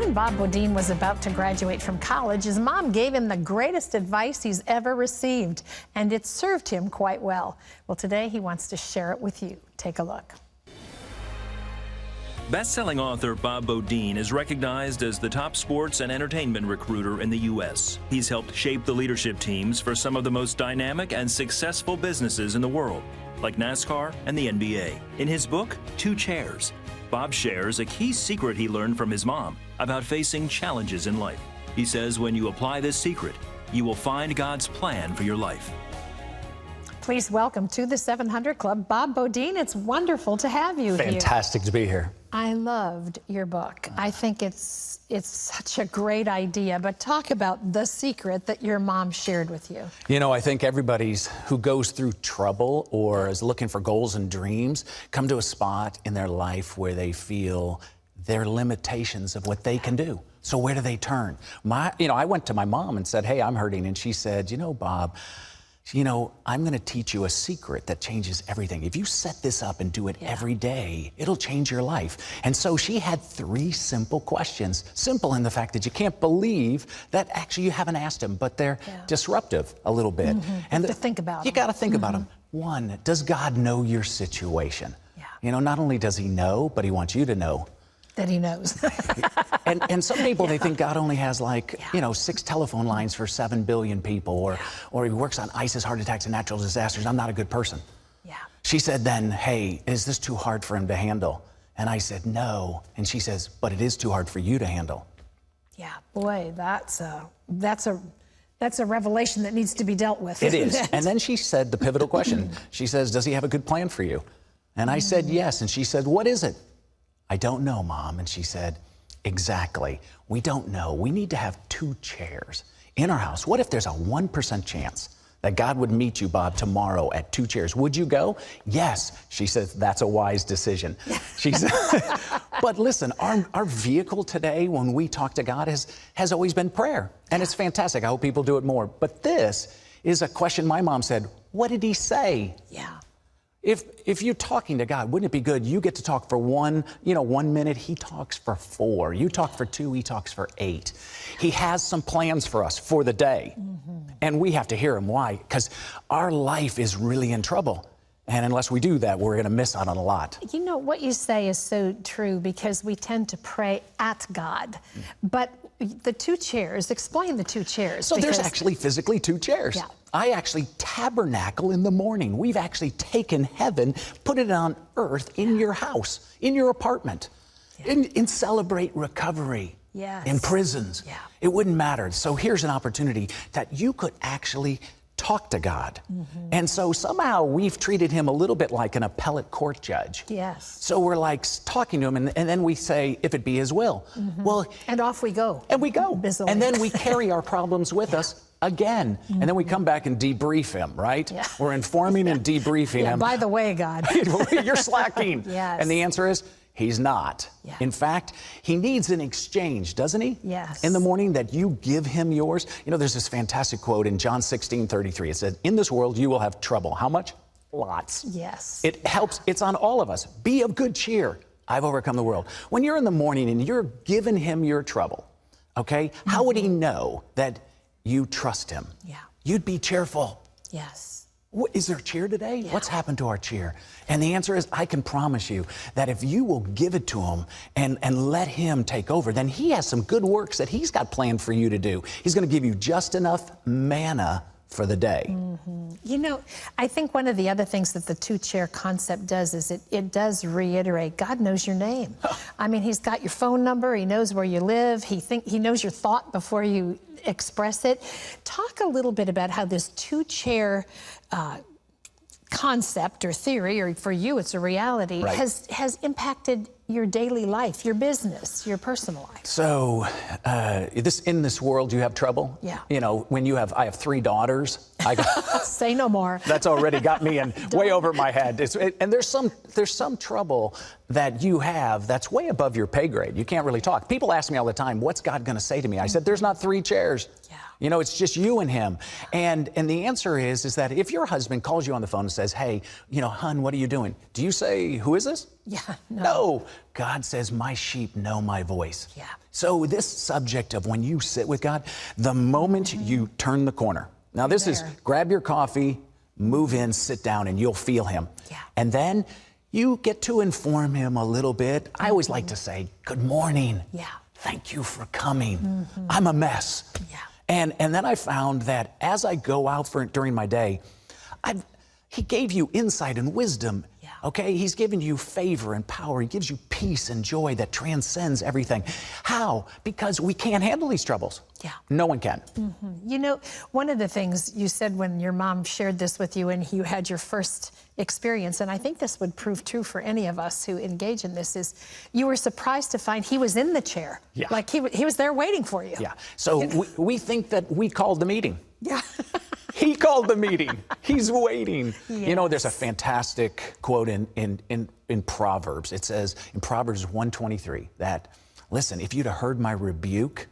When Bob Boudin was about to graduate from college, his mom gave him the greatest advice he's ever received, and it served him quite well. Well, today he wants to share it with you. Take a look. Best-selling author Bob Boudin is recognized as the top sports and entertainment recruiter in the U.S. He's helped shape the leadership teams for some of the most dynamic and successful businesses in the world, like NASCAR and the NBA. In his book, Two Chairs, Bob shares a key secret he learned from his mom about facing challenges in life. He says when you apply this secret, you will find God's plan for your life. Please welcome to the 700 Club, Bob Boudin. It's wonderful to have you here. Fantastic to be here. I loved your book. I think it's such a great idea, but talk about the secret that your mom shared with you. You know, I think everybody's who goes through trouble or is looking for goals and dreams come to a spot in their life where they feel their limitations of what they can do. So where do they turn? I went to my mom and said, hey, I'm hurting. And she said, Bob, I'm going to teach you a secret that changes everything. If you set this up and do it every day, it'll change your life. And so she had 3 simple questions. Simple in the fact that you can't believe that actually you haven't asked them, but they're disruptive a little bit. And to think about you got to think about them. 1, does God know your situation? Yeah. Not only does he know, but he wants you to know that he knows. and some people, they think God only has 6 telephone lines for 7 billion people, or he works on ISIS, heart attacks, and natural disasters. I'm not a good person. Yeah. She said then, hey, is this too hard for him to handle? And I said, no. And she says, but it is too hard for you to handle. Yeah, boy, that's a revelation that needs to be dealt with. It is. And then she said the pivotal question. She says, does he have a good plan for you? And I said, yes. And she said, what is it? I don't know, Mom. And she said, exactly. We don't know. We need to have 2 chairs in our house. What if there's a 1% chance that God would meet you, Bob, tomorrow at 2 chairs? Would you go? Yes. She says, that's a wise decision. She said, but listen, our vehicle today when we talk to God has always been prayer. And it's fantastic. I hope people do it more. But this is a question my mom said, what did he say? Yeah. If you're talking to God, wouldn't it be good? You get to talk for 1 minute. He talks for 4. You talk for 2. He talks for 8. He has some plans for us for the day. And we have to hear him. Why? Because our life is really in trouble. And unless we do that, we're going to miss out on a lot. What you say is so true, because we tend to pray at God. But the 2 chairs, explain the 2 chairs. So there's actually physically 2 chairs. Yeah. I actually tabernacle in the morning. We've actually taken heaven, put it on earth in your house, in your apartment, in Celebrate Recovery, in prisons. Yeah. It wouldn't matter. So here's an opportunity that you could actually talk to God. And so somehow we've treated him a little bit like an appellate court judge. Yes. So we're like talking to him, and then we say, if it be his will. Well, and off we go. And we go. Busily. And then we carry our problems with us again. And then we come back and debrief him, right? Yeah. We're informing and debriefing him. By the way, God. You're slacking. Yes. And the answer is, he's not. Yeah. In fact, he needs an exchange, doesn't he? Yes. In the morning, that you give him yours. There's this fantastic quote in John 16:33. It said, in this world, you will have trouble. How much? Lots. Yes. It helps. It's on all of us. Be of good cheer. I've overcome the world. When you're in the morning and you're giving him your trouble, okay, how would he know that you trust him? Yeah. You'd be cheerful. Yes. Is there a cheer today? Yeah. What's happened to our cheer? And the answer is, I can promise you that if you will give it to him and let him take over, then he has some good works that he's got planned for you to do. He's going to give you just enough manna for the day. I think one of the other things that the 2-chair concept does is it does reiterate, God knows your name. I mean, he's got your phone number. He knows where you live. He knows your thought before you express it. Talk a little bit about how this 2-chair concept or theory, or for you it's a reality, has impacted your daily life, your business, your personal life. So in this world you have trouble. Yeah. I have 3 daughters. Say no more. That's already got me in way over my head. And there's some trouble that you have that's way above your pay grade. You can't really talk. People ask me all the time, what's God going to say to me? I said, there's not 3 chairs. Yeah. It's just you and him. And the answer is that if your husband calls you on the phone and says, hey, hon, what are you doing? Do you say, who is this? Yeah. No. God says, my sheep know my voice. Yeah. So this subject of when you sit with God, the moment you turn the corner. Now this is grab your coffee, move in, sit down, and you'll feel him. Yeah. And then you get to inform him a little bit. I always like to say, good morning. Yeah. Thank you for coming. I'm a mess. Yeah. And then I found that as I go out during my day, he gave you insight and wisdom. Yeah. Okay, he's given you favor and power. He gives you peace and joy that transcends everything. How? Because we can't handle these troubles. Yeah. No one can. You know, one of the things you said when your mom shared this with you and you had your first experience, and I think this would prove true for any of us who engage in this, is you were surprised to find he was in the chair. Yeah. Like he was there waiting for you. Yeah. So we think that we called the meeting. Yeah. He called the meeting. He's waiting. Yes. You know, there's a fantastic quote in Proverbs. It says in Proverbs 1:23 that, listen, if you'd have heard my rebuke,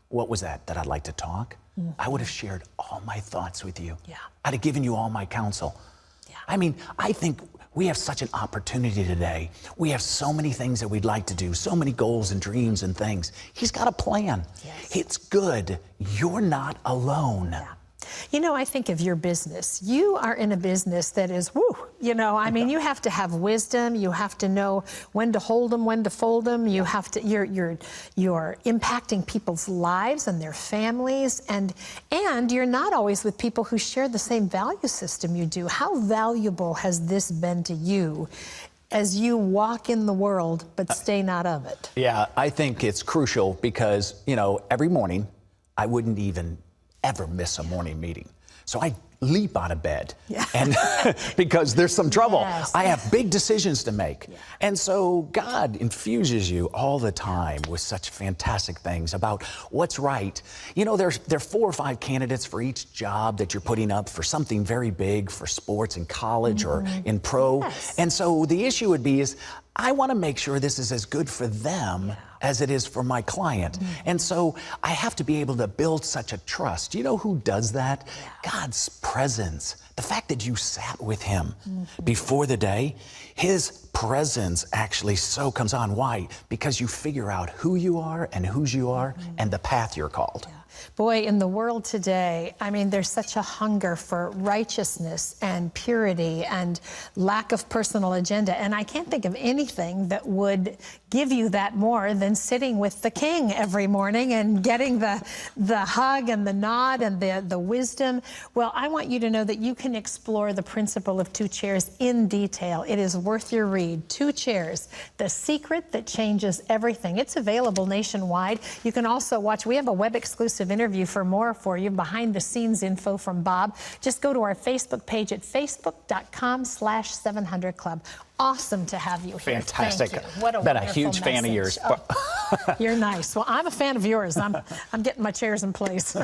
what was that I'd like to talk? I would have shared all my thoughts with you. Yeah. I'd have given you all my counsel. Yeah. I mean, I think we have such an opportunity today. We have so many things that we'd like to do, so many goals and dreams and things. He's got a plan. Yes. It's good. You're not alone. Yeah. You know, I think of your business. You are in a business that is, you know, I mean, you have to have wisdom. You have to know when to hold them, when to fold them. You have to, you're impacting people's lives and their families. And you're not always with people who share the same value system you do. How valuable has this been to you as you walk in the world, but stay not of it? Yeah, I think it's crucial because, you know, every morning I wouldn't even ever miss a morning meeting. So I leap out of bed and because there's some trouble. Yes. I have big decisions to make. Yeah. And so God infuses you all the time with such fantastic things about what's right. You know, there are 4 or 5 candidates for each job that you're putting up for something very big for sports in college or in pro. Yes. And so the issue would be is I want to make sure this is as good for them as it is for my client. And so I have to be able to build such a trust. You know who does that? God's presence. The fact that you sat with him before the day, his presence actually so comes on. Why? Because you figure out who you are and whose you are and the path you're called. Yeah. Boy, in the world today, I mean, there's such a hunger for righteousness and purity and lack of personal agenda. And I can't think of anything that would give you that more than sitting with the King every morning and getting the hug and the nod and the wisdom. Well, I want you to know that you can explore the principle of 2 chairs in detail. It is worth your read. 2 Chairs, the secret that changes everything. It's available nationwide. You can also watch, we have a web exclusive interview for more for you, behind the scenes info from Bob. Just go to our Facebook page at facebook.com/700club. Awesome to have you here. Fantastic. Thank you. What a been a wonderful huge fan of message. yours. Oh, you're nice. Well, I'm a fan of yours. I'm getting my chairs in place.